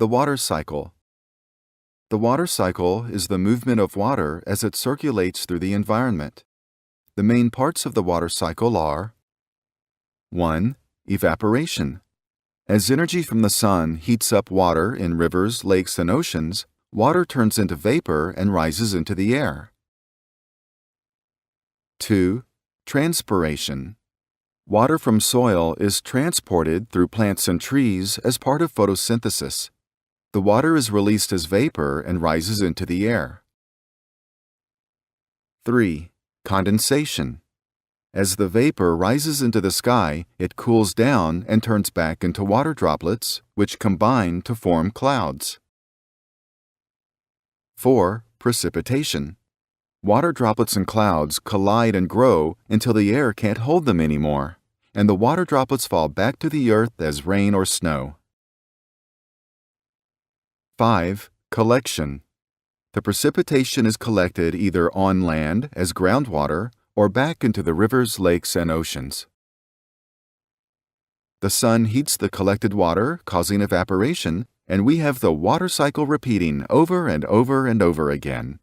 The water cycle. The water cycle is the movement of water as it circulates through the environment. The main parts of the water cycle are 1. Evaporation. As energy from the sun heats up water in rivers, lakes, and oceans, water turns into vapor and rises into the air. 2. Transpiration. Water from soil is transported through plants and trees as part of photosynthesis. The water is released as vapor and rises into the air. 3. Condensation. As the vapor rises into the sky, it cools down and turns back into water droplets, which combine to form clouds. 4. Precipitation. Water droplets and clouds collide and grow until the air can't hold them anymore, and the water droplets fall back to the earth as rain or snow. 5. Collection. The precipitation is collected either on land as groundwater or back into the rivers, lakes, and oceans. The sun heats the collected water, causing evaporation, and we have the water cycle repeating over and over and over again.